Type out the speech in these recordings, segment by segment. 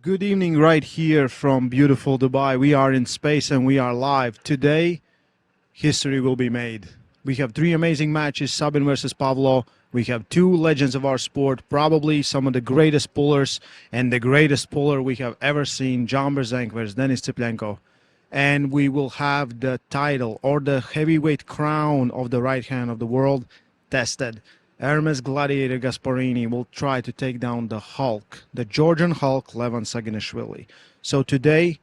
Good evening right here from beautiful Dubai. We are in space and we are live. Today, history will be made. We have three amazing matches, Sabin versus Pavlo. We have two legends of our sport, probably some of the greatest pullers and the greatest puller we have ever seen, Brzenk versus Denis Cyplenkov. And we will have the title or the heavyweight crown of the right hand of the world tested. Ermes Gladiator Gasparini will try to take down the Hulk, the Georgian Hulk, Levan Saghinashvili. So today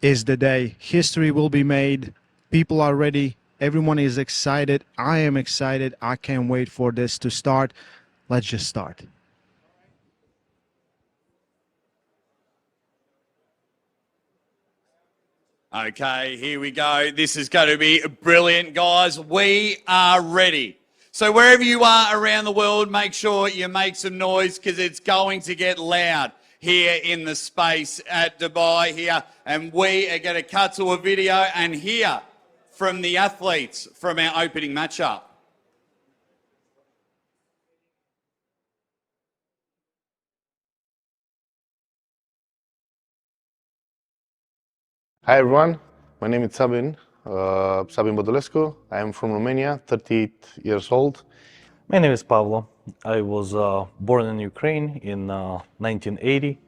is the day. History will be made. People are ready. Everyone is excited. I am excited. I can't wait for this to start. Let's just start. Okay, here we go. This is going to be brilliant, guys. We are ready. So wherever you are around the world, make sure you make some noise because it's going to get loud here in the space at Dubai here. And we are going to cut to a video and hear from the athletes from our opening matchup. Hi everyone, my name is Sabin Badulescu. I am from Romania, 38 years old. My name is Pavlo. I was born in Ukraine in 1980.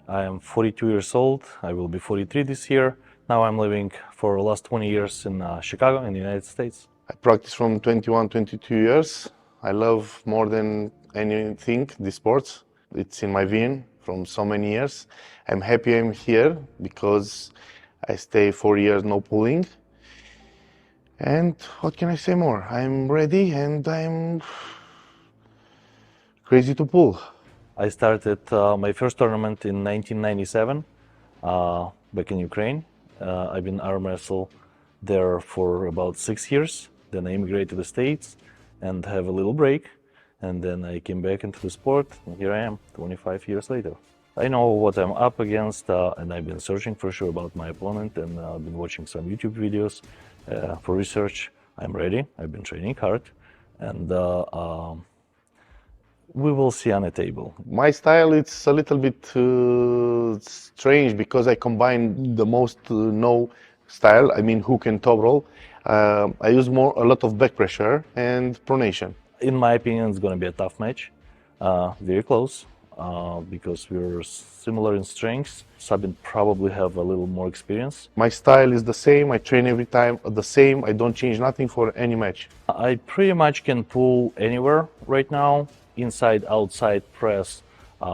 I am 42 years old. I will be 43 this year. Now I'm living for the last 20 years in Chicago in the United States. I practice from 21, 22 years. I love more than anything these sports. It's in my vein from so many years. I'm happy I'm here because I stay 4 years no pulling. And what can I say more? I'm ready and I'm crazy to pull. I started my first tournament in 1997 back in Ukraine. I've been arm wrestle there for about 6 years. Then I immigrated to the States and have a little break. And then I came back into the sport and here I am 25 years later. I know what I'm up against and I've been searching for sure about my opponent and I've been watching some YouTube videos for research. I'm ready. I've been training hard and we will see on the table. My style it's a little bit strange because I combine the most no style. I mean hook and top roll. I use a lot of back pressure and pronation. In my opinion, it's going to be a tough match. Very close. Because we're similar in strengths. Sabin probably have a little more experience. My style is the same. I train every time the same. I don't change nothing for any match. I pretty much can pull anywhere right now, inside, outside, press,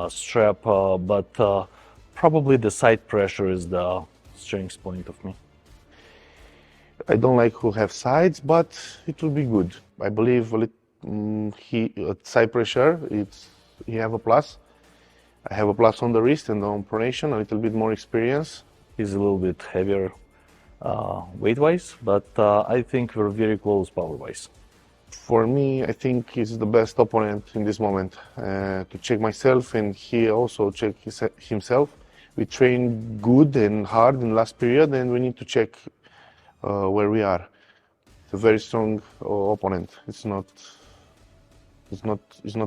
strap, but probably the side pressure is the strength point of me. I don't like who have sides, but it will be good. I believe side pressure, he have a plus. I have a plus on the wrist and on pronation, a little bit more experience. He's a little bit heavier weight-wise, but I think we're very close power-wise. For me, I think he's the best opponent in this moment. To check myself and he also check himself. We train good and hard in last period and we need to check where we are. It's a very strong opponent. It's not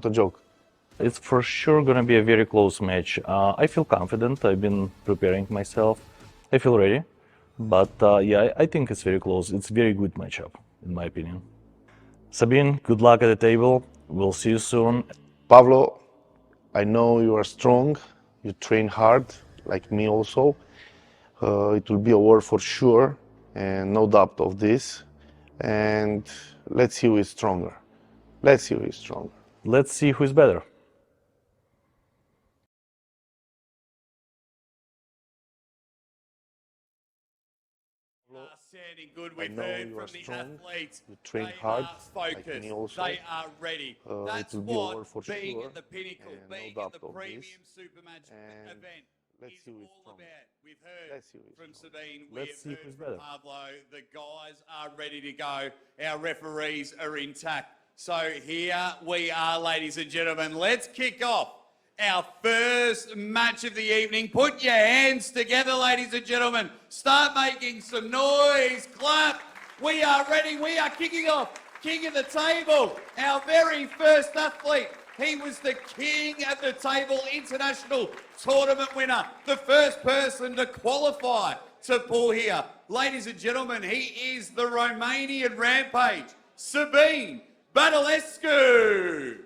a joke. It's for sure going to be a very close match. I feel confident. I've been preparing myself. I feel ready. But yeah, I think it's very close. It's a very good matchup, in my opinion. Sabin, good luck at the table. We'll see you soon. Pavlo, I know you are strong. You train hard, like me also. It will be a war for sure, and no doubt of this. And let's see who is stronger. Let's see who is stronger. Let's see who's better. Sounding good. We've heard from the athletes. You train they hard, are focused. like me also. They are ready. That's what being at the pinnacle, being at the premium super match event is all about. We've heard from Sabin. We've heard from Pavlo. The guys are ready to go. Our referees are intact. So here we are, ladies and gentlemen. Let's kick off our first match of the evening. Put your hands together, ladies and gentlemen. Start making some noise. Clap. We are ready. We are kicking off. King of the table. Our very first athlete. He was the king at the table, international tournament winner, the first person to qualify to pull here. Ladies and gentlemen, he is the Romanian Rampage, Sabin Badulescu.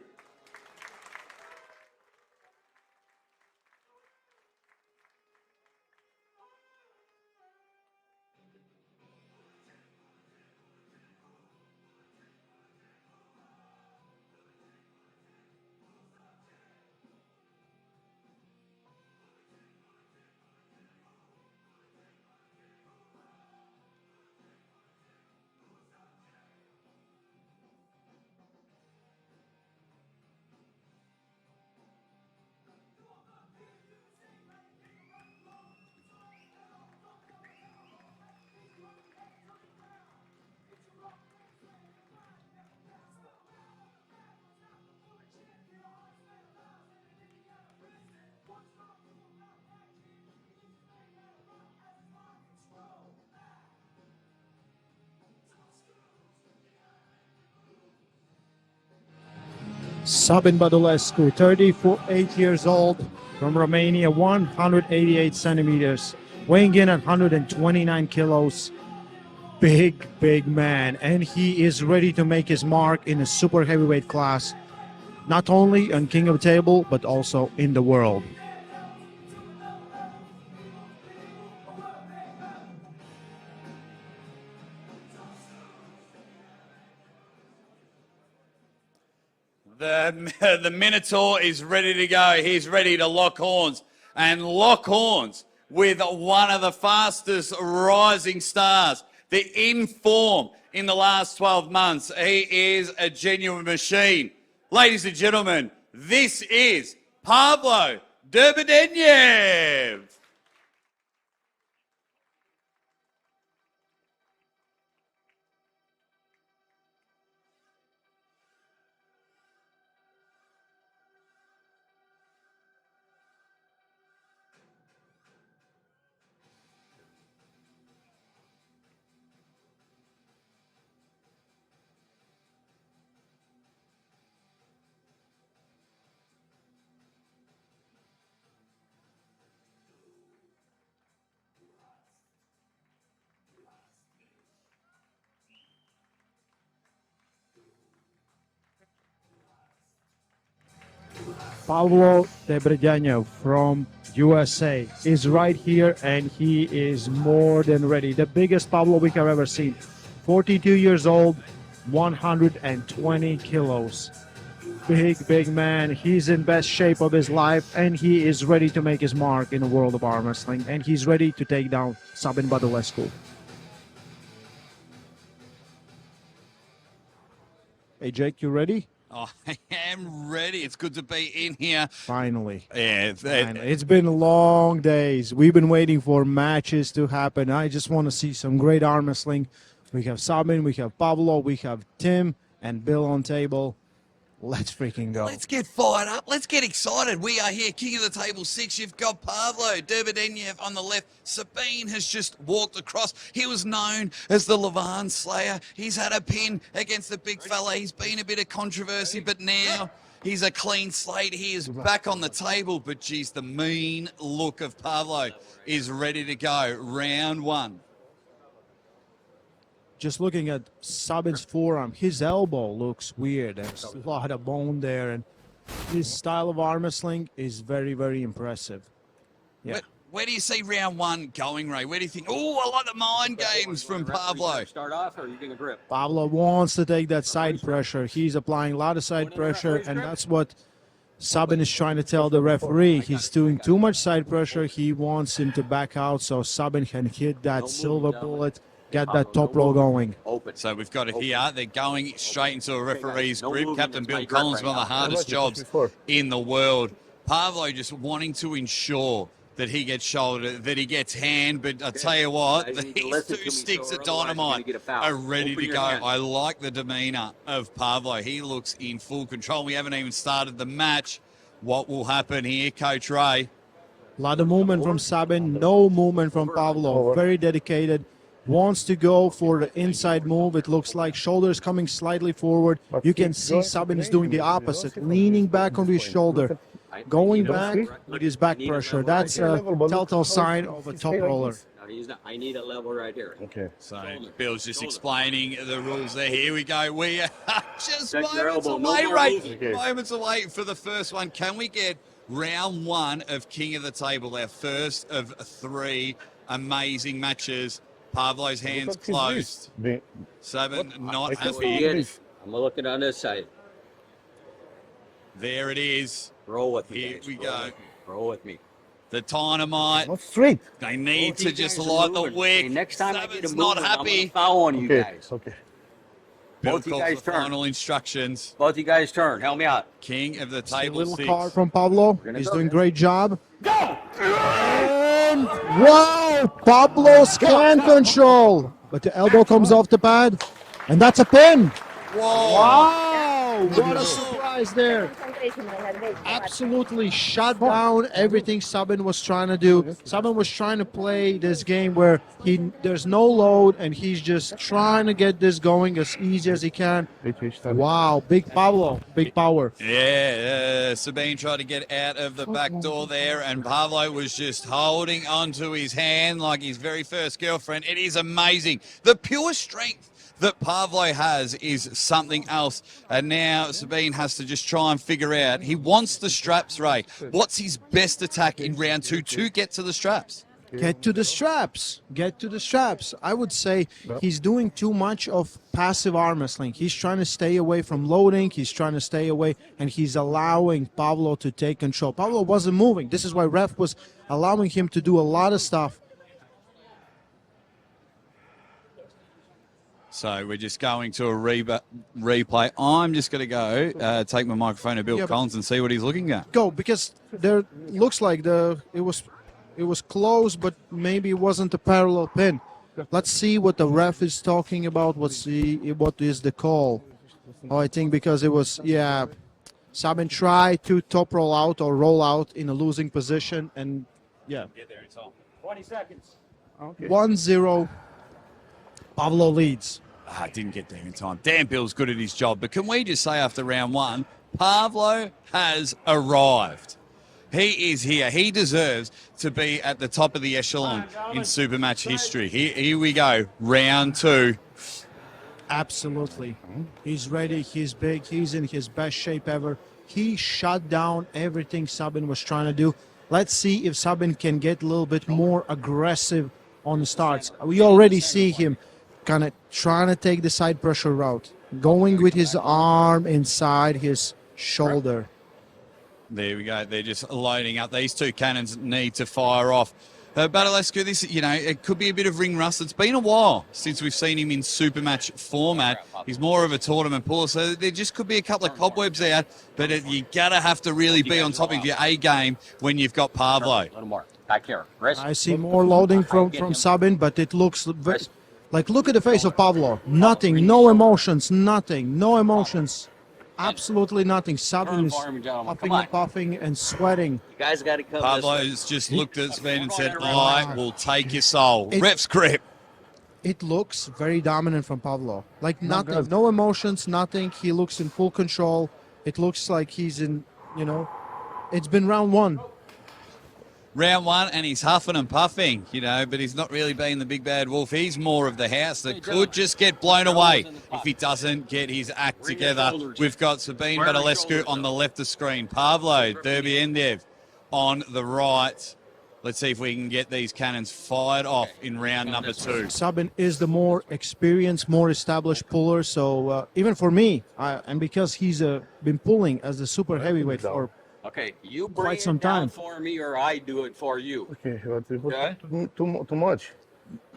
Sabin Badulescu, 38 years old, from Romania, 188 centimeters, weighing in at 129 kilos. Big man, and he is ready to make his mark in the super heavyweight class, not only on King of Table, but also in the world. The Minotaur is ready to go. He's ready to lock horns, and lock horns with one of the fastest rising stars. The in form in the last 12 months. He is a genuine machine. Ladies and gentlemen, this is Pavlo Derbedyenyev. Pavlo Derbedyenyev from USA is right here, and he is more than ready. The biggest Pavlo we have ever seen. 42 years old, 120 kilos. Big man. He's in best shape of his life, and he is ready to make his mark in the world of arm wrestling, and he's ready to take down Sabin Badulescu. Hey, Jake, you ready? Oh, I am ready. It's good to be in here. Finally. Yeah, Finally. It's been long days. We've been waiting for matches to happen. I just want to see some great arm wrestling. We have Sabin, we have Pavlo, we have Tim and Bill on table. Let's freaking go. Let's get fired up. Let's get excited. We are here, King of the Table 6. You've got Pavlo Derbedyenyev on the left. Sabin has just walked across. He was known as the Levan Slayer. He's had a pin against the big fella. He's been a bit of controversy, but now he's a clean slate. He is back on the table, but geez, the mean look of Pavlo is ready to go. Round one. Just looking at Sabin's forearm, his elbow looks weird. There's a lot of bone there, and his style of arm wrestling is very, very impressive. Yeah. Where do you see round one going, Ray? Where do you think? Oh, I like the mind games from Pavlo. Start off, or are you going to grip? Pavlo wants to take that side pressure. He's applying a lot of side pressure, and that's what Sabin is trying to tell the referee. He's doing too much side pressure. He wants him to back out so Sabin can hit that silver bullet, get that top row going. So we've got it here. They're going straight into a referee's grip. Captain Bill Collins, one of the hardest jobs in the world. Pavlo just wanting to ensure that he gets shoulder, that he gets hand, but I tell you what, these two sticks of dynamite are ready to go. I like the demeanor of Pavlo. He looks in full control. We haven't even started the match. What will happen here, Coach Ray? A lot of movement from Sabin, no movement from Pavlo. Very dedicated. wants to go for the inside move. It looks like shoulders coming slightly forward. You can see Sabin is doing the opposite, leaning back on his shoulder, going back with his back pressure. That's a telltale sign of a top roller. I need a level right here. Okay. So Bill's just explaining the rules there. Here we go. We are just Check your moments elbow. No away, more right? moving. Moments away for the first one. Can we get round one of King of the Table, our first of 3 amazing matches? Pavlo's hands closed. Sabin not happy. I'm looking on this side. There it is. Roll with me. Here guys. we go. Roll with me. The dynamite. Not straight. They need Both to you just guys are light the moving. wick. Hey, next time I get Sabin's a not movement, I'm happy. gonna foul on you Okay. guys. Okay. Bill Both you calls guys for turn. final instructions. Both you guys turn. Help me out. King of the A Table little 6. card from Pavlo. gonna He's go. doing a great job. And wow, Pablo's can control. But the elbow comes off the pad. And that's a pin. Whoa. Wow, what a surprise there. Absolutely shut down everything Sabin was trying to do. Sabin was trying to play this game where there's no load and he's just trying to get this going as easy as he can. Wow, big Pavlo, big power. Yeah, Sabine tried to get out of the back door there, and Pavlo was just holding onto his hand like his very first girlfriend. It is amazing. The pure strength that Pavlo has is something else. And now Sabine has to just try and figure out. He wants the straps, Ray. What's his best attack in round 2 to get to the straps? Get to the straps. Get to the straps. I would say he's doing too much of passive arm wrestling. He's trying to stay away from loading. He's trying to stay away, and he's allowing Pavlo to take control. Pavlo wasn't moving. This is why ref was allowing him to do a lot of stuff. So we're just going to a replay. I'm just going to go take my microphone to Bill Collins and see what he's looking at. Go, because there looks like it was close, but maybe it wasn't a parallel pin. Let's see what the ref is talking about. What is the call? Oh, I think because it was, yeah, Sabin tried to top roll out or roll out in a losing position, and yeah. Get there, it's all. 20 seconds. Okay. 1-0, Pavlo leads. Didn't get there in time. Dan Bill's good at his job, but can we just say after round 1, Pavlo has arrived. He is here. He deserves to be at the top of the echelon in Supermatch history. Here we go, round 2. Absolutely. He's ready. He's big. He's in his best shape ever. He shut down everything Sabin was trying to do. Let's see if Sabin can get a little bit more aggressive on the starts. We already see him kind of trying to take the side pressure route, going with his arm inside his shoulder. There we go. They're just loading up. These two cannons need to fire off. Badulescu, this, it could be a bit of ring rust. It's been a while since we've seen him in Supermatch format. He's more of a tournament puller, so there just could be a couple of cobwebs out, but you gotta have to really be on top of your A game when you've got Pavlo. A little more. Back here. Rest. I see more loading from Sabin, but it looks like, look at the face of Pavlo. Nothing, no emotions, nothing, no emotions. Absolutely nothing. Sabin is puffing and puffing and sweating. You guys got to come Pavlo this way. has just looked at Sven and said, I will take your soul. Ref's grip. It looks very dominant from Pavlo. Like nothing, no emotions, nothing. He looks in full control. It looks like he's in, it's been round 1. Round 1, and he's huffing and puffing, but he's not really being the big bad wolf. He's more of the house that could just get blown away if he doesn't get his act together. We've got Sabin Badulescu on the left of the screen, Pavlo Derbedyenyev on the right. Let's see if we can get these cannons fired off in round number 2. Sabin is the more experienced, more established puller. So even for me, and because he's been pulling as the super heavyweight for Okay, you bring quite it some down time. for me or I do it for you. Okay, but it was Okay. too much.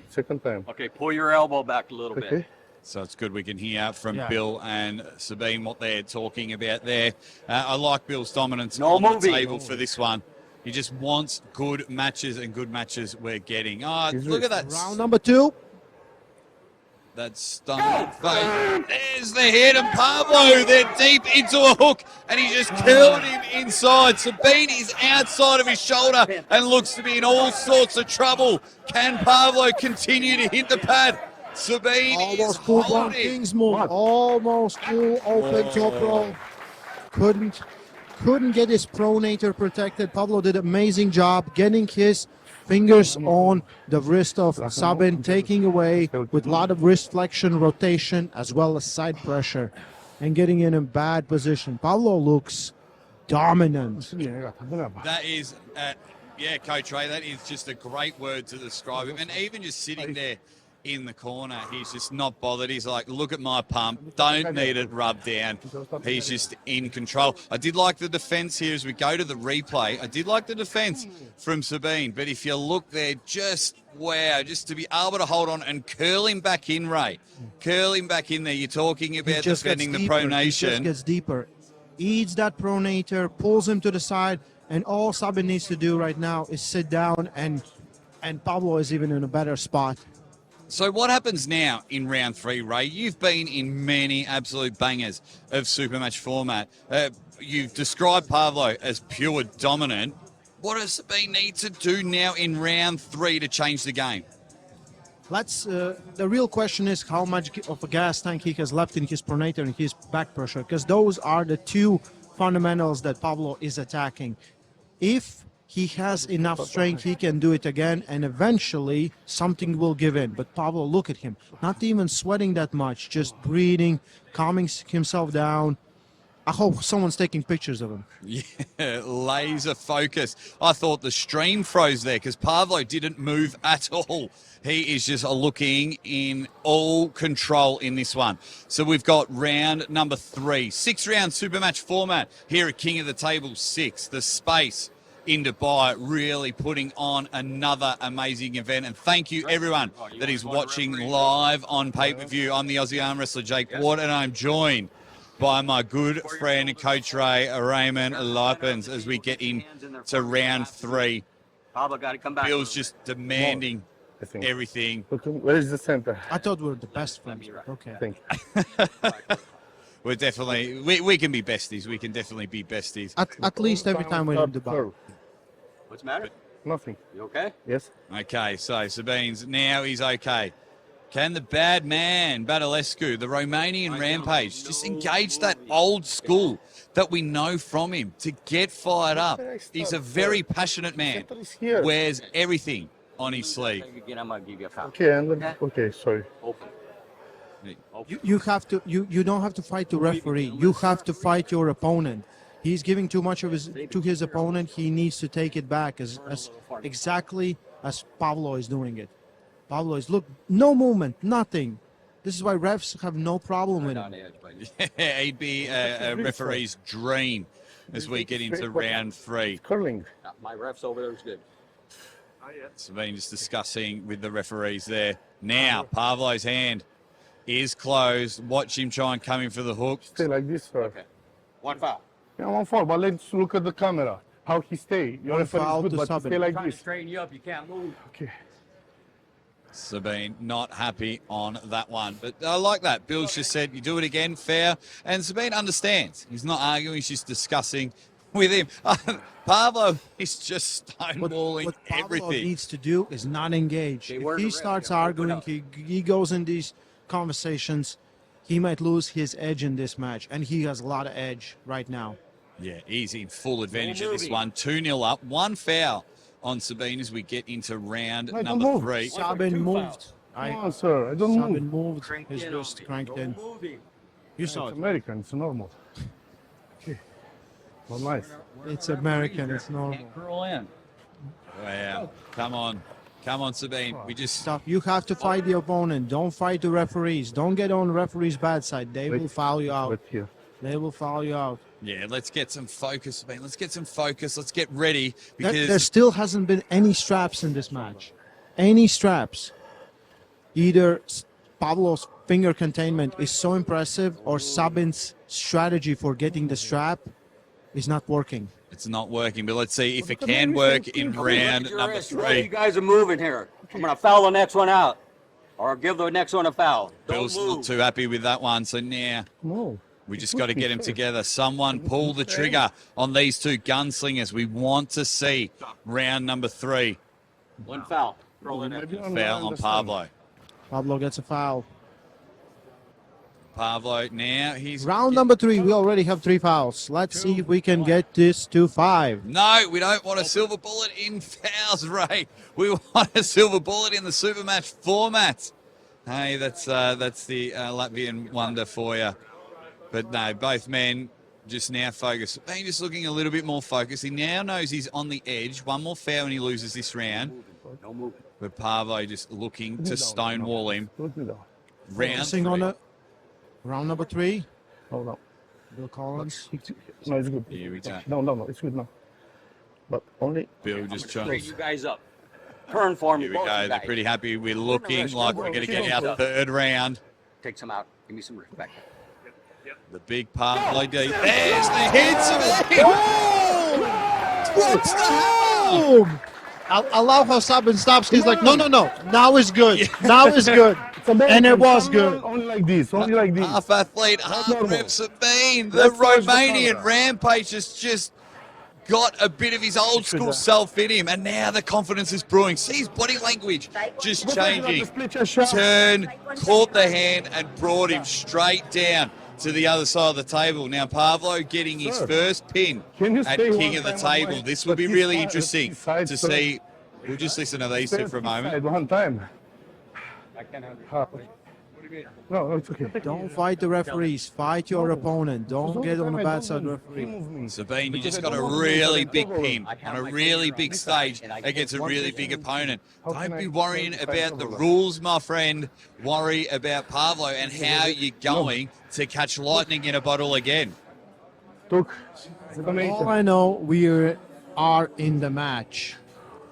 Second time. Okay, pull your elbow back a little Okay. bit. So it's good we can hear from Bill and Sabine what they're talking about there. I like Bill's dominance on the table for this one. He just wants good matches, and good matches we're getting. Oh, look at that. round number 2. that stone face. There's the hit, and Pavlo, they're deep into a hook, and he just curled him inside. Sabin is outside of his shoulder and looks to be in all sorts of trouble. Can Pavlo continue to hit the pad? Sabin is Almost full blown holding. King's move. Almost full open top roll. Couldn't get his pronator protected. Pavlo did an amazing job getting his fingers on the wrist of Sabin, taking away with a lot of wrist flexion, rotation, as well as side pressure, and getting in a bad position. Pavlo looks dominant. That is, yeah, Coach Ray, that is just a great word to describe him. And even just sitting there in the corner, he's just not bothered. He's like, look at my pump, don't need it rubbed down. He's just in control. I did like the defense here as we go to the replay. I did like the defense from Sabin, but if you look there, just wow, just to be able to hold on and curl him back in, Ray. Curl him back in there. You're talking about defending the pronation. He just gets deeper. Eats that pronator, pulls him to the side, and all Sabin needs to do right now is sit down, and Pavlo is even in a better spot. So what happens now in round 3, Ray? You've been in many absolute bangers of Supermatch format. You've described Pavlo as pure dominant. What does Sabin need to do now in round 3 to change the game? The real question is how much of a gas tank he has left in his pronator and his back pressure, because those are the two fundamentals that Pavlo is attacking. If he has enough strength, he can do it again, and eventually something will give in. But Pavlo, look at him, not even sweating that much, just breathing, calming himself down. I hope someone's taking pictures of him. Yeah, laser focus. I thought the stream froze there because Pavlo didn't move at all. He is just looking in all control in this one. So we've got round number 3, 6-round Supermatch format here at King of the Table 6. The space in Dubai, really putting on another amazing event. And thank you everyone that is watching live on pay-per-view. I'm the Aussie arm wrestler Jake Ward, and I'm joined by my good friend Coach Raymond Lipens as we get into round 3. Bill's just demanding everything. Where is the center? I thought we were the best friends. Okay. Thank you. We're definitely, we can be besties. We can definitely be besties. At least every time we're in Dubai. What's the matter? Nothing. You okay? Yes. Okay, so Sabin's now he's okay. Can the bad man, Badulescu, the Romanian Rampage, just engage that old school that we know from him to get fired up? He's a very passionate man, wears everything on his sleeve. Again, I'm going to give you a foul. Okay, okay, sorry. Open. You have to. You don't have to fight the referee. You have to fight your opponent. He's giving too much of his opponent. He needs to take it back as exactly as Pavlo is doing it. Pavlo is, look, no movement, nothing. This is why refs have no problem with it. Yeah, he'd be a referee's dream as we get into round 3. Curling. My ref's over there is good. Sabin just discussing with the referees there. Now, Pavlo's hand is closed. Watch him try and come in for the hook. Stay like this, sir. Okay. One foul. Yeah, 1 foul, but let's look at the camera. How he stay. Your referee foul is good, to but Sabin. stay like Trying to this. straighten you up. You can't move. Okay. Sabin not happy on that one. But I like that. Bill's just said, you do it again, fair. And Sabin understands. He's not arguing. He's just discussing with him. Pavlo is just stonewalling What Pavlo everything. needs to do is not engage. If he starts arguing, he goes in these conversations, he might lose his edge in this match. And he has a lot of edge right now. Yeah, he's in full advantage of this one. 2-0 up. 1 foul on Sabin as we get into round number 3. Sabin moved. Come on, sir. I don't Sabin move. moved. His wrist cranked in. You saw It's it. American. It's normal. Okay. Not nice. It's American. It's normal. Curl in. Wow. Come on. Come on, Sabin. We just... Stuff. You have to fight the opponent. Don't fight the referees. Don't get on the referee's bad side. They will foul you out. But here. They will foul you out. Yeah, let's get some focus, Sabin. Let's get some focus. Let's get ready because... There still hasn't been any straps in this match. Any straps. Either Pavlo's finger containment is so impressive or Sabin's strategy for getting the strap is not working. It's not working, but let's see if it can work in round number The way you 3. guys are moving here. I'm going to foul the next one out. Or give the next one a foul. Don't Bill's move. not too happy with that one, so now we just got to get him together. Someone pull the trigger on these two gunslingers. We want to see round number 3. One foul. Roll it in. Foul on Pavlo. Pavlo gets a foul. Pavlo now he's Round number 3, we already have 3 fouls. Let's see if we can get this to 5. No, we don't want a silver bullet in fouls, Ray. We want a silver bullet in the super match format. Hey, that's the Latvian wonder for you. But no, both men just now focused. Being just looking a little bit more focused. He now knows he's on the edge. One more foul and he loses this round. No move. But Pavlo just looking to stonewall him. Round Focusing on 3. the round number 3. No. Bill Collins. No, it's good. Here we go. No, it's good now. But only. Bill just Straight trying. you guys up. Turn for me. Here we both go. you They're guys. pretty happy. We're looking like we're going to get our 3rd round. Take some out. Give me some respect. The big Pavlo D. There's the hits of it. What's the hell? Boom! I love how Sabin stops. He's like, no. Now is good. Now is good. And it was good. Only like this. Only like this. Half athlete, half normal. rep Sabin. The Let's watch the Romanian camera. rampage has just got a bit of his old school self in him, and now the confidence is brewing. See his body language just changing. Turn, caught the hand, and brought him straight down to the other side of the table. Now Pavlo getting his first pin Can you at stay King one of the time on Table. my- This will be but really this interesting side, to so- see. We'll just listen to these two for a moment. One time. I can't have No, it's okay. Don't fight the referees. Fight your opponent. Don't get on the bad side of the referee. Sabine, you just got a really big pin on a really big stage against a really big opponent. Don't be worrying about the rules, my friend. Worry about Pavlo and how you're going to catch lightning in a bottle again. All I know, we are in the match.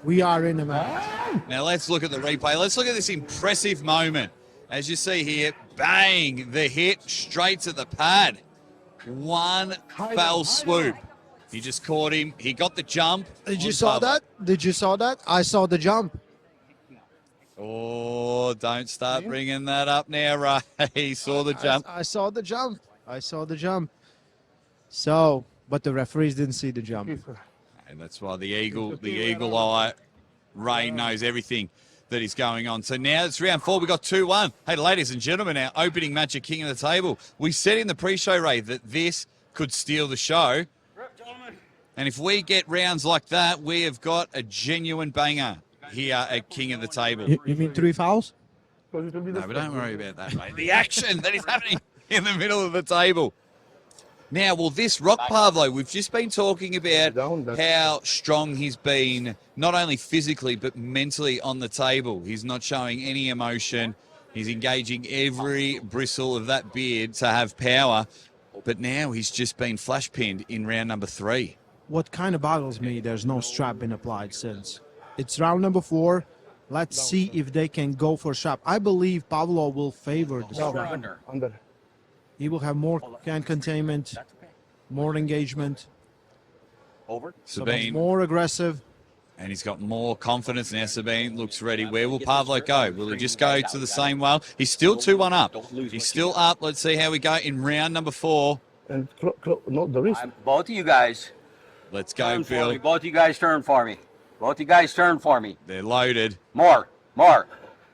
We are in the match. Now let's look at the replay. Let's look at this impressive moment. As you see here, bang, the hit straight to the pad. One fell swoop. He just caught him. He got the jump. Did you on saw Pavlo. that? Did you saw that? I saw the jump. Oh, don't start bringing that up now, Ray. He saw the jump. I saw the jump. I saw the jump. But the referees didn't see the jump. And that's why the eagle eye, Ray knows everything that is going on. So now it's round 4. We got 2-1. Hey, ladies and gentlemen, our opening match at King of the Table. We said in the pre-show, Ray, that this could steal the show. And if we get rounds like that, we have got a genuine banger here at King of the Table. You mean 3 fouls? No, but don't worry about that, mate. The action that is happening in the middle of the table. Now, well, this Rock Pavlo, we've just been talking about how strong he's been, not only physically, but mentally on the table. He's not showing any emotion. He's engaging every bristle of that beard to have power. But now he's just been flash pinned in round number 3. What kind of boggles me, there's no strap been applied since. It's round number 4. Let's see if they can go for strap. I believe Pavlo will favor the strap. Under. He will have more hand containment, more engagement, Over. Sabine, more aggressive. and he's got more confidence now. Sabine looks ready. Where will Pavlo go? Will he just go to the same well? He's still 2-1 up. He's still up. Let's see how we go in round number 4. And not the wrist. Both of you guys. Let's go, Turn for me. Bill. Both of you guys turn for me. Both of you guys turn for me. They're loaded. More.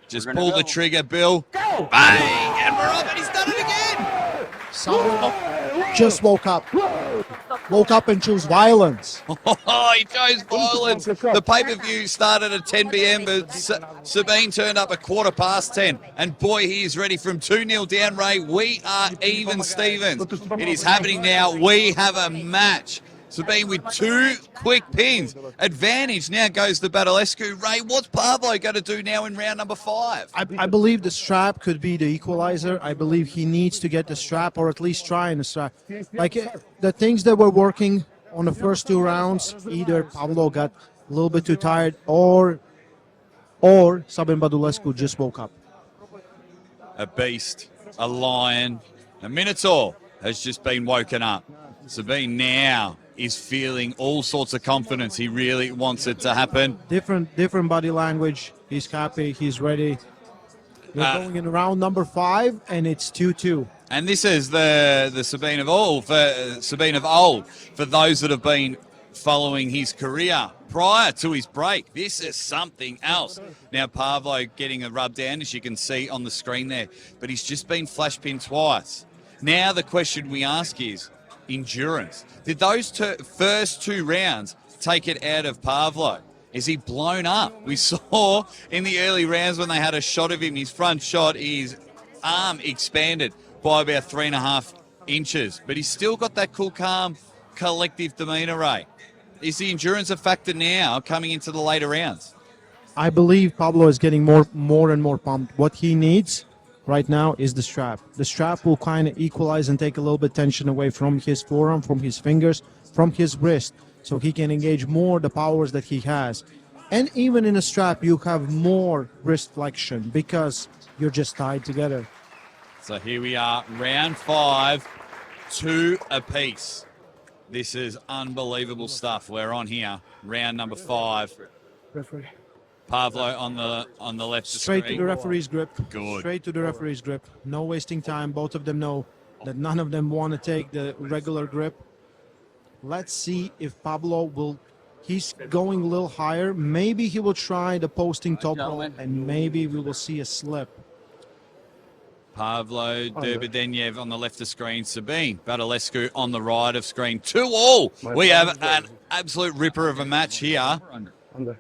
Just We're gonna pull the go. trigger, Bill. Go! Bang! And we're up, and he's done it again. Sabin just woke up. Woke up and chose violence. Oh, he chose violence. The pay-per-view started at 10 p.m., but Sabine turned up at 10:15. And boy, he is ready from 2-0 down, Ray. We are even, Stevens. It is happening now. We have a match. Sabine with 2 quick pins. Advantage now goes to Badulescu. Ray, what's Pavlo going to do now in round number 5? I believe the strap could be the equalizer. I believe he needs to get the strap, or at least try in the strap. Like the things that were working on the first 2 rounds, either Pavlo got a little bit too tired, or Sabin Badulescu just woke up. A beast, a lion, a minotaur has just been woken up. Sabine now is feeling all sorts of confidence. He really wants it to happen. Different body language. He's happy. He's ready. We're going in round number 5, and it's 2-2. And this is the Sabin of old, for those that have been following his career prior to his break. This is something else. Now Pavlo getting a rub down, as you can see on the screen there, but he's just been flash pinned twice. Now the question we ask is endurance. Did those first 2 rounds take it out of Pavlo? Is he blown up? We saw in the early rounds when they had a shot of him, his front shot, his arm expanded by about 3.5 inches, but he's still got that cool, calm, collective demeanor, Ray. Is the endurance a factor now coming into the later rounds? I believe Pablo is getting more and more pumped. What he needs right now is the strap. The strap will kind of equalize and take a little bit tension away from his forearm, from his fingers, from his wrist, so he can engage more the powers that he has. And even in a strap, you have more wrist flexion because you're just tied together. So here we are, round 5, 2 apiece. This is unbelievable stuff. We're on here, round number 5. Referee. Pavlo on the left. Straight to the referee's grip. Good. Straight to the referee's grip. No wasting time. Both of them know that none of them want to take the regular grip. Let's see if Pablo will. He's going a little higher. Maybe he will try the posting top roll, and maybe we will see a slip. Pavlo, Derbedyenyev on the left of screen. Sabin Badulescu on the right of screen. 2-2. We have an absolute ripper of a match here. Under.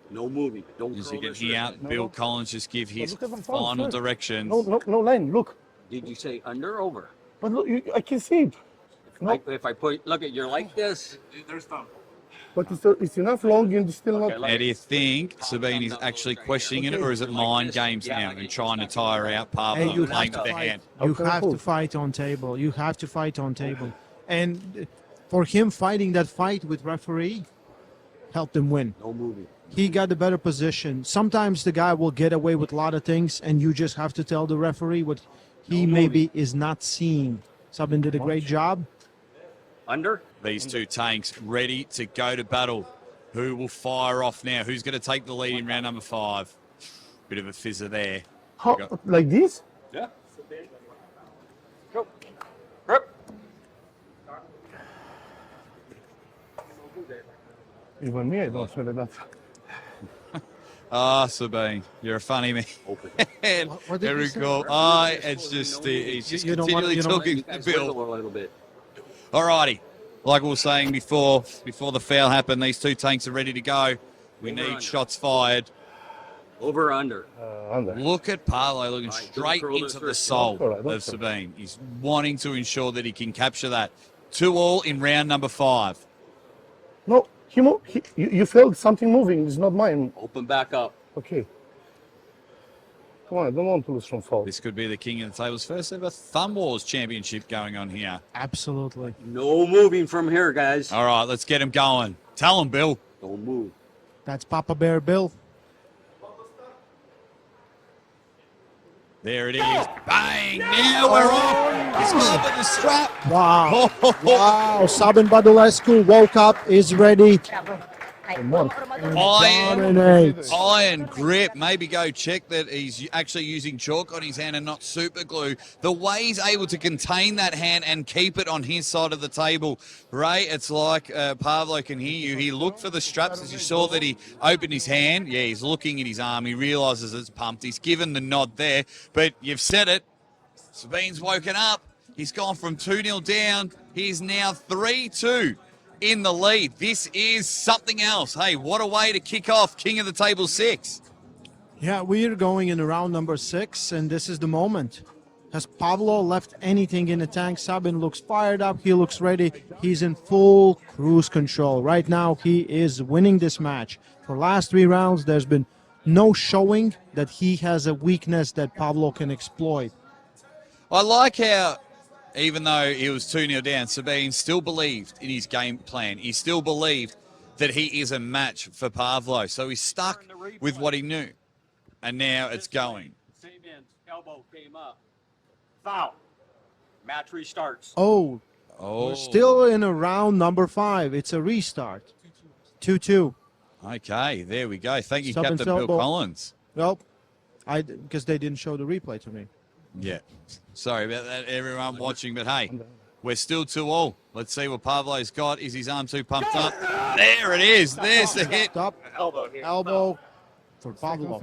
No moving. Don't As you can hear, Bill Collins just give his final directions. No line. Look. Did you say under or over? But look, I can see it. If I put, look at, you're like this. There's thumb. But it's enough long and it's still not. Now, do you think Sabin is actually questioning it, or is it mind games now and trying to tire out Pavlo Hey, you playing have with to the hand? fight. You have to fight on table. You have to fight on table. And for him fighting that fight with referee helped him win. No moving. He got the better position. Sometimes the guy will get away with a lot of things, and you just have to tell the referee what he maybe is not seeing. Sabin did a great job. Under? These two tanks ready to go to battle. Who will fire off now? Who's going to take the lead in round number 5? Bit of a fizzer there. How, like this? Yeah. Go. Grip. Even me, I don't feel that. Ah, Sabin, you're a funny man. What did Very you say? cool. It's just he's just You don't want- continually you don't- talking to A Bill. little bit. Alrighty, like we were saying before the foul happened, these two tanks are ready to go. We need shots fired. Over or under? Under. Look at Pavlo looking straight control into this the first. soul All right, of that's Sabin. He's wanting to ensure that he can capture that. 2-2 in round number 5. No, you felt something moving. It's not mine. Open back up. Okay. Come on, I don't want to lose from foul. This could be the king of the table's first ever Thumb Wars championship going on here. Absolutely. No moving from here, guys. All right, let's get him going. Tell him, Bill. Don't move. That's Papa Bear Bill. There it is. Bang! Now we're off. He's got the strap. Wow. Wow. Sabin Badulescu woke up, is ready. Dominates. Iron grip. Maybe go check that he's actually using chalk on his hand and not super glue. The way he's able to contain that hand and keep it on his side of the table, Ray, it's like Pavlo can hear you. He looked for the straps as you saw that he opened his hand. Yeah, he's looking at his arm. He realises it's pumped. He's given the nod there. But you've said it. Sabin's woken up. He's gone from 2-0 down. He's now 3-2. In the lead. This is something else. Hey, what a way to kick off King of the Table 6. Yeah, we are going in round number 6, and this is the moment. Has Pavlo left anything in the tank? Sabin looks fired up. He looks ready. He's in full cruise control. Right now, he is winning this match. For last 3 rounds, there's been no showing that he has a weakness that Pavlo can exploit. I like how, even though he was 2-0 down, Sabin still believed in his game plan. He still believed that he is a match for Pavlo. So he's stuck with what he knew. And now it's going. Sabin's elbow came up. Foul. Match restarts. Oh, Oh, we're still in a round number 5. It's a restart. 2-2. Okay, there we go. Thank you, Sabin Captain Bill elbow. Collins. Well, Because they didn't show the replay to me. Yeah. Sorry about that, everyone watching, but hey, we're still 2-2. Let's see what Pavlo's got. Is his arm too pumped up? There it is. There's the hit. Stop. Elbow for Pavlo.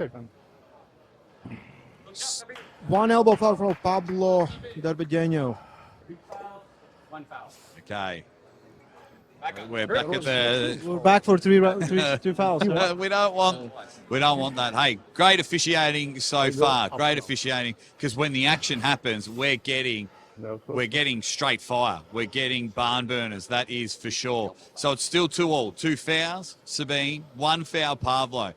One elbow foul for Pavlo Derbedyenyev. One foul. Okay. We're back at the. We're back for three fouls. We don't want that. Hey, great officiating so far. Great officiating, because when the action happens, we're getting straight fire. We're getting barn burners. That is for sure. So it's still 2-2. 2 fouls, Sabin. 1 foul, Pavlo.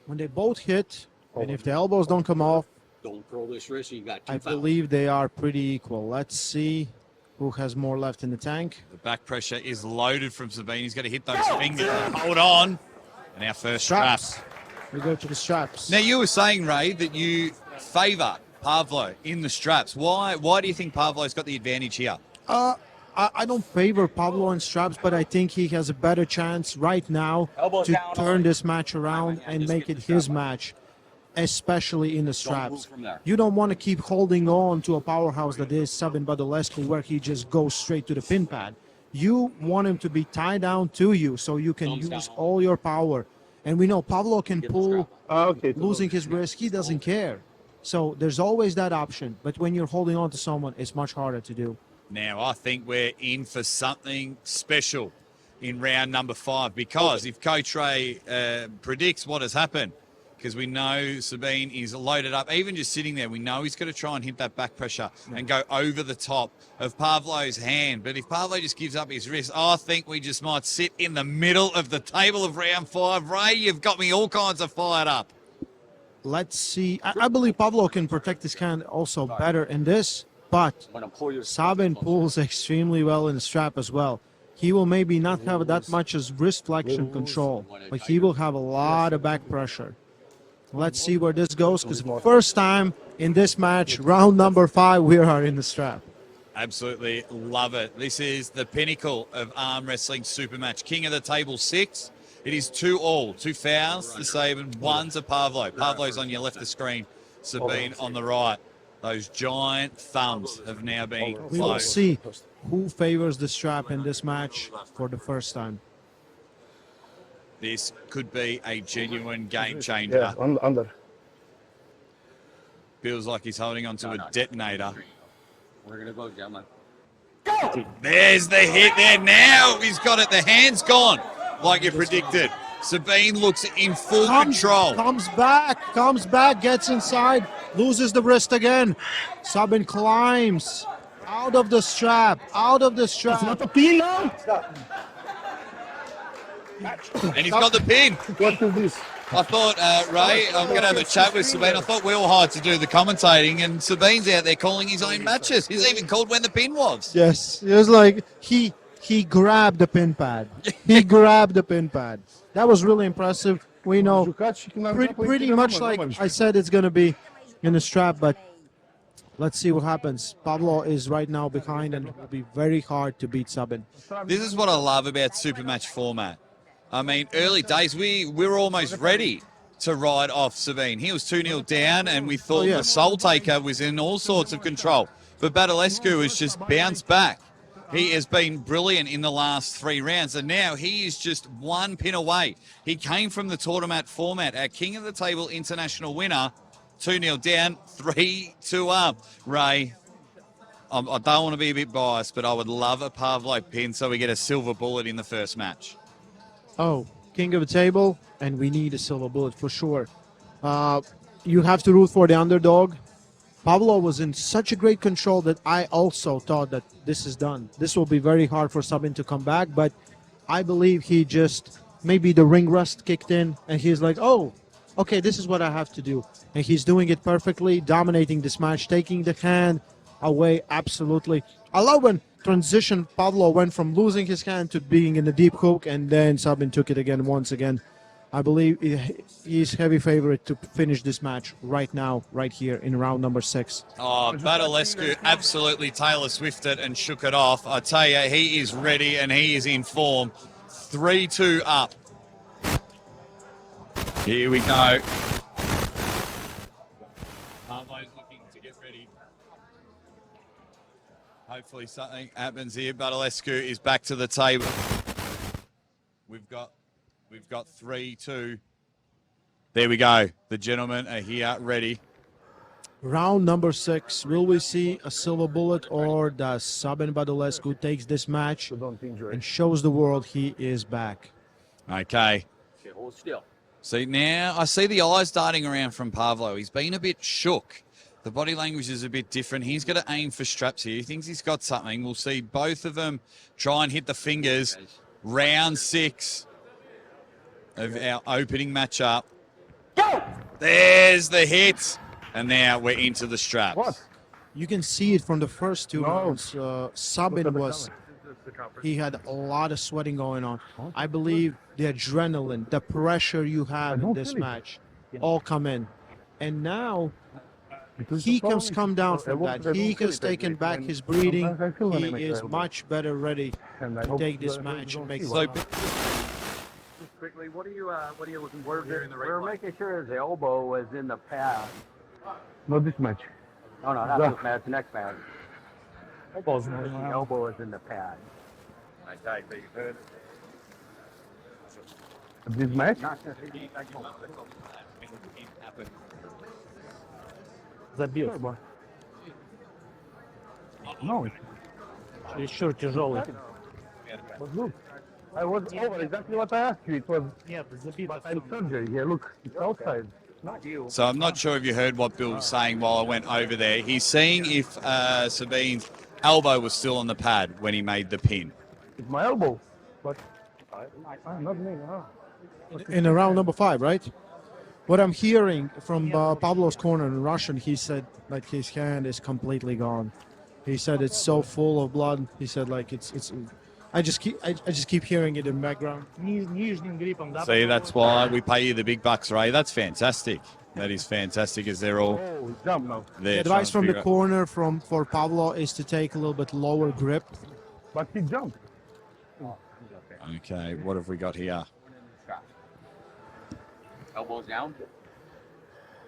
When they both hit, and if the elbows don't come off, Don't throw this wrist. You got 2 I fouls. believe they are pretty equal. Let's see who has more left in the tank. The back pressure is loaded from Sabin. He's got to hit those fingers. Hold on. And our first strap. We go to the straps. Now, you were saying, Ray, that you favour Pavlo in the straps. Why do you think Pavlo's got the advantage here? I don't favor Pavlo in straps, but I think he has a better chance right now to turn this match around and make it his match, especially in the straps. You don't want to keep holding on to a powerhouse that is Sabin Badulescu, where he just goes straight to the pin pad. You want him to be tied down to you so you can use all your power. And we know Pavlo can pull, losing his wrist. He doesn't care. So there's always that option. But when you're holding on to someone, it's much harder to do. Now, I think we're in for something special in round number 5, because if Coach Ray predicts what has happened, because we know Sabin is loaded up, even just sitting there, we know he's going to try and hit that back pressure and go over the top of Pavlo's hand. But if Pavlo just gives up his wrist, I think we just might sit in the middle of the table of round 5. Ray, you've got me all kinds of fired up. Let's see. I believe Pavlo can protect his hand also better in this, but Sabin pulls extremely well in the strap as well. He will maybe not have that much as wrist flexion control, but he will have a lot of back pressure. Let's see where this goes, because the first time in this match, round number 5, we are in the strap. Absolutely love it. This is the pinnacle of arm wrestling super match. King of the table 6. It is 2-2. 2 fouls to Sabin, 1 to Pavlo. Pavlo's on your left of the screen, Sabin on the right. Those giant thumbs have now been We will closed. see who favors the strap in this match for the first time. This could be a genuine game changer. Under. Feels like he's holding on to a detonator. We're going to go, gentlemen. There's the hit there. Now he's got it. The hand's gone, like you predicted. Sabin looks in full control. Comes back, gets inside, loses the wrist again. Sabin climbs out of the strap. And he's got the pin. What is this? I thought, Ray, I'm going to have a chat with Sabin. I thought we were hired to do the commentating, and Sabin's out there calling his own matches. He's even called when the pin was. Yes, it was like he grabbed the pin pad. That was really impressive. We know pretty much like I said, it's going to be in the strap, but let's see what happens. Pavlo is right now behind, and it will be very hard to beat Sabin. This is what I love about super match format. I mean, early days, we were almost ready to ride off Sabin. He was 2-0 down, and we thought the Soul Taker was in all sorts of control. But Badulescu has just bounced back. He has been brilliant in the last 3 rounds, and now he is just 1 pin away. He came from the Tortomat format, our King of the Table international winner, 2-0 down, 3-2 up. Ray, I don't want to be a bit biased, but I would love a Pavlo pin so we get a silver bullet in the first match. Oh, King of the Table, and we need a silver bullet for sure. You have to root for the underdog. Pavlo was in such a great control that I also thought that this is done. This will be very hard for Sabin to come back, but I believe he just, maybe the ring rust kicked in, and he's like, oh, okay, this is what I have to do. And he's doing it perfectly, dominating this match, taking the hand away, absolutely. I love when transition Pavlo went from losing his hand to being in the deep hook, and then Sabin took it again once again. I believe he's heavy favorite to finish this match right now, right here in round number 6. Oh, Badulescu absolutely Taylor Swifted and shook it off. I tell you, he is ready and he is in form. 3-2 up. Here we go. Pavlo's looking to get ready. Hopefully something happens here. Badulescu is back to the table. We've got 3-2. There we go. The gentlemen are here ready. Round number 6. Will we see a silver bullet, or does Sabin Badulescu takes this match and shows the world he is back? Okay. Okay, hold still. See, now I see the eyes darting around from Pavlo. He's been a bit shook. The body language is a bit different. He's got to aim for straps here. He thinks he's got something. We'll see both of them try and hit the fingers. Round 6 of our opening matchup. Go! There's the hit. And now we're into the straps. What? You can see it from the first 2 No. rounds. Sabin he had a lot of sweating going on. I believe the adrenaline, the pressure you have in this match, all come in. And now he comes come down from that. He has taken back his breathing. He is much better ready to take this match and make So, Quickly, what are you looking for here in the right? We're making sure his elbow was in the pad. Not this match. No, not this match, the next match. The elbow is in the pad. Okay, so you heard This match? Not Забил. No. Чересчур тяжелый. But look, I was over exactly what I asked you. It was Нет, забит. but I'm surgery here. Look, it's outside. Not you. so I'm not sure if you heard what Bill was saying while I went over there. He's seeing if Sabin's elbow was still on the pad when he made the pin. It's my elbow. But not me. in round number 5, right? What I'm hearing from Pavlo's corner in Russian, he said like his hand is completely gone. He said it's so full of blood. He said like it's. I just keep hearing it in the background. Нижним гриппом, да? See, that's why we pay you the big bucks, Ray. That's fantastic. That is fantastic, as they're all Oh, jump now. there. The advice trying from to the figure corner for Pavlo is to take a little bit lower grip. But he jumped. out. Okay, what have we got here? elbows down.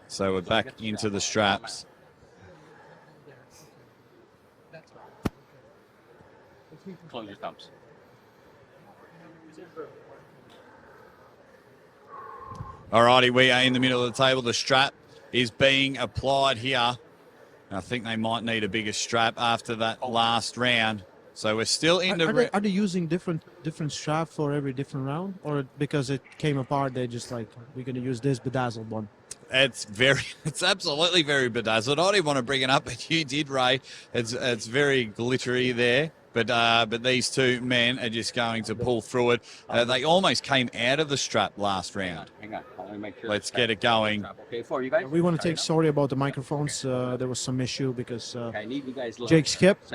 So we're back into the straps. Close your thumbs. Alrighty, we are in the middle of the table. The strap is being applied here. I think they might need a bigger strap after that last round. So we're still in the... Are they using different strap for every different round, or because it came apart they just like we're gonna use this bedazzled one? It's absolutely very bedazzled. I didn't want to bring it up, but you did, Ray. It's very glittery there. But these two men are just going to pull through it. They almost came out of the strap last round. Hang on. Let me make sure. Let's get it going. Okay, for you guys. We want to take sorry about the microphones. There was some issue because I need you guys. Jake skipped.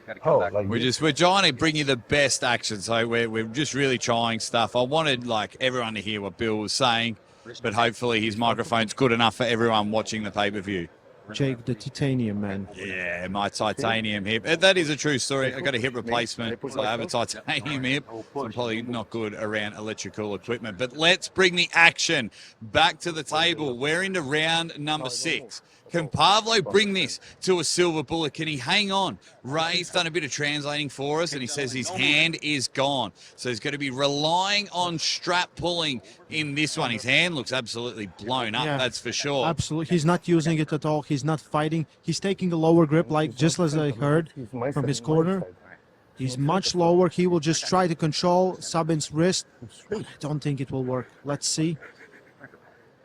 We're trying to bring you the best action, so we're just really trying stuff. I wanted like everyone to hear what Bill was saying, but hopefully his microphone's good enough for everyone watching the pay-per-view. Jake, the titanium man. Yeah, my titanium hip. That is a true story. I got a hip replacement, so I have a titanium hip. So I'm probably not good around electrical equipment. But let's bring the action back to the table. We're into round number 6. Can Pavlo bring this to a silver bullet? Can he hang on? Ray's done a bit of translating for us, and he says his hand is gone. So he's going to be relying on strap pulling in this one. His hand looks absolutely blown up, that's for sure. Absolutely. He's not using it at all. He's not fighting. He's taking a lower grip, like just as I heard from his corner. He's much lower. He will just try to control Sabin's wrist. I don't think it will work. Let's see.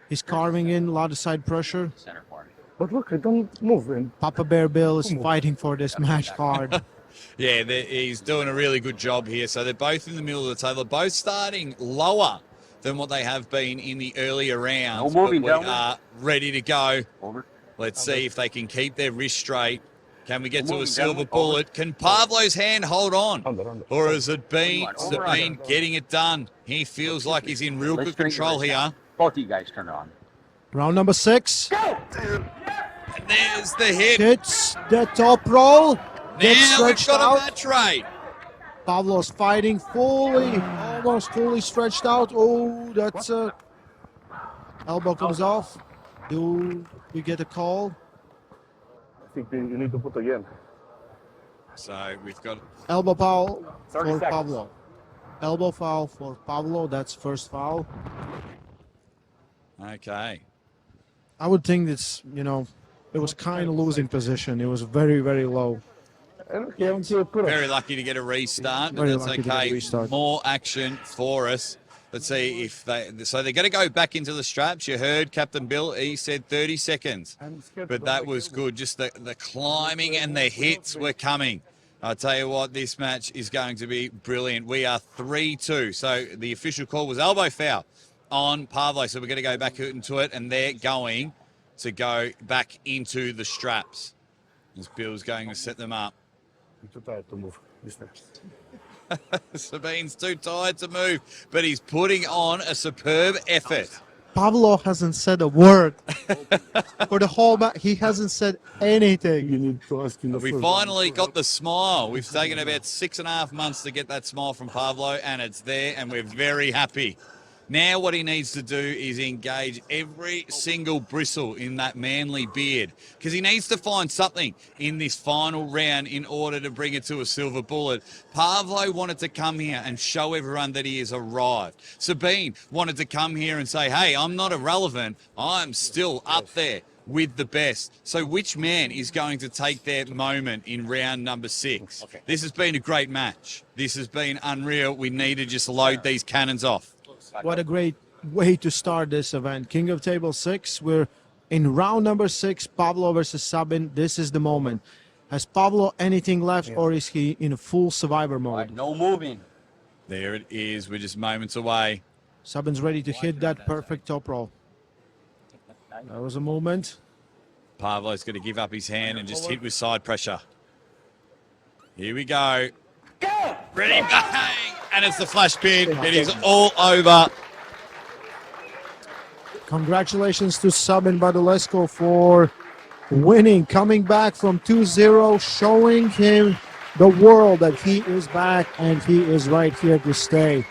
He's carving in a lot of side pressure. Center part. But look, I don't move. And Papa Bear Bill is fighting for this match hard. Yeah, he's doing a really good job here. So they're both in the middle of the table, both starting lower than what they have been in the earlier rounds. No moving, but we gentlemen. are ready to go. Over. Let's see if they can keep their wrist straight. Can we get to a Moving, silver gentlemen. bullet? Can Pavlo's hand hold on? Under. Or has it been Over. Sabin getting it done? He feels like he's in real Let's good straighten control your wrist here. out. Both of you guys turn it on. Round number 6. And there's the hit. Hits the top roll. Gets Now we've stretched got a out. match rate. Pavlo's fighting fully, almost fully stretched out. Oh, that's a elbow comes off. Do we get a call? I think you need to put again. So we've got Elbow foul 30 for seconds. Pavlo. Elbow foul for Pavlo. That's first foul. okay. I would think it's, it was kind of losing position. It was very, very low. Very lucky to get a restart, but Very that's lucky to get a okay. restart. More action for us. Let's see if so they're going to go back into the straps. You heard Captain Bill, he said 30 seconds, but that was good. Just the climbing and the hits were coming. I'll tell you what, this match is going to be brilliant. We are 3-2. So the official call was elbow foul on Pavlo. So we're going to go back into it, and they're going to go back into the straps. As Bill's going to set them up. I'm too tired to move this time. Sabin's too tired to move, but he's putting on a superb effort. Pavlo hasn't said a word. For the whole match, he hasn't said anything. You need to ask in the We first finally got the smile. We've taken about 6.5 months to get that smile from Pavlo, and it's there, and we're very happy. Now what he needs to do is engage every single bristle in that manly beard, because he needs to find something in this final round in order to bring it to a silver bullet. Pavlo wanted to come here and show everyone that he has arrived. Sabin wanted to come here and say, hey, I'm not irrelevant. I'm still up there with the best. So which man is going to take that moment in round number 6? Okay. This has been a great match. This has been unreal. We need to just load these cannons off. What a great way to start this event. King of Table 6. We're in round number 6, Pavlo versus Sabin. This is the moment. Has Pavlo anything left, or is he in a full survivor mode? No moving. There it is. We're just moments away. Sabin's ready to hit that perfect top roll. That was a movement. Pavlo's going to give up his hand and just hit with side pressure. Here we go. Ready, bang! And it's the flash pin. It is all over. Congratulations to Sabin Badulescu for winning, coming back from 2-0, showing him the world that he is back and he is right here to stay.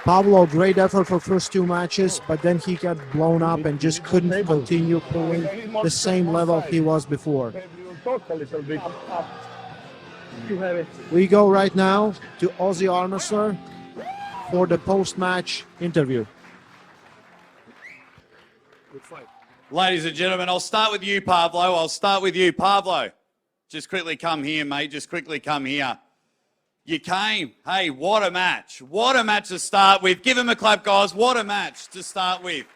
Pavlo, great effort for first 2 matches, but then he got blown up and just couldn't continue pulling the same level he was before. We go right now to Ozzy Armstrong for the post-match interview. Ladies and gentlemen, I'll start with you, Pavlo. Just quickly come here, mate. Just quickly come here. You came. Hey, what a match. What a match to start with. Give him a clap, guys. What a match to start with.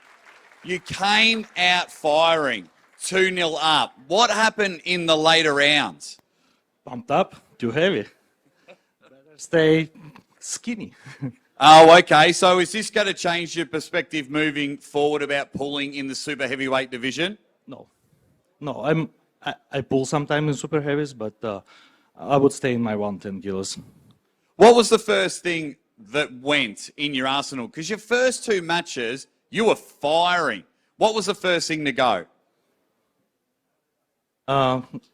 You came out firing, 2-0 up. What happened in the later rounds? Pumped up, too heavy. Better stay skinny. Oh, okay. So is this going to change your perspective moving forward about pulling in the super heavyweight division? No, I pull sometimes in super heavies, but I would stay in my 110 kilos. What was the first thing that went in your arsenal? Because your first 2 matches, you were firing. What was the first thing to go?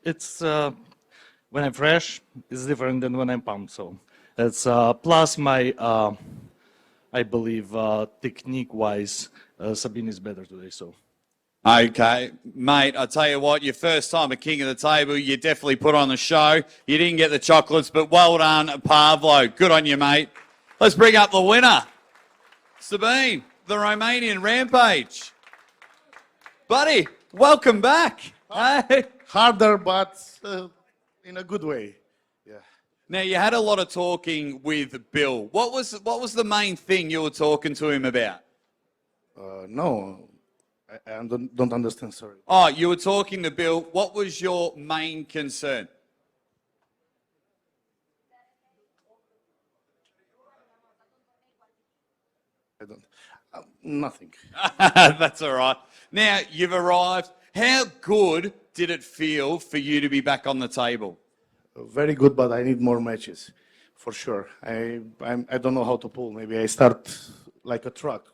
It's when I'm fresh, it's different than when I'm pumped. So it's plus my, I believe, technique-wise, Sabin is better today. So. Okay, mate, I tell you what, your first time a king of the table, you definitely put on the show. You didn't get the chocolates, but well done, Pavlo. Good on you, mate. Let's bring up the winner. Sabin, the Romanian Rampage. Buddy, welcome back. Hey. Harder, but in a good way. Yeah. Now, you had a lot of talking with Bill. What was the main thing you were talking to him about? No, I don't understand, sorry. Oh, you were talking to Bill. What was your main concern? I don't. Nothing. That's all right. Now, you've arrived. How good did it feel for you to be back on the table? Very good, but I need more matches, for sure. I don't know how to pull. Maybe I start like a truck.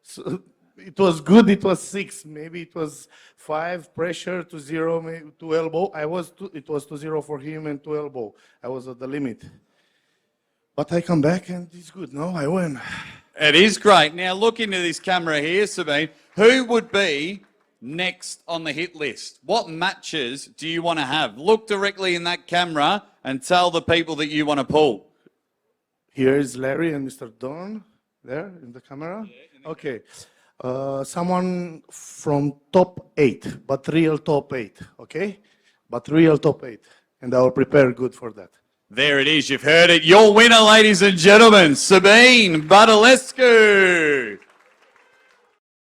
So it was good. It was 6. Maybe it was 5. Pressure to 0. Maybe to elbow. It was 2-0 for him and to elbow. I was at the limit. But I come back and it's good. No, I win. It is great. Now, look into this camera here, Sabin. Who would be next on the hit list? What matches do you want to have? Look directly in that camera and tell the people that you want to pull. Here is Larry and Mr. Dorn, there in the camera. Okay. Someone from top 8, but real top 8, okay? But real top 8. And I will prepare good for that. There it is. You've heard it. Your winner, ladies and gentlemen, Sabin Badulescu.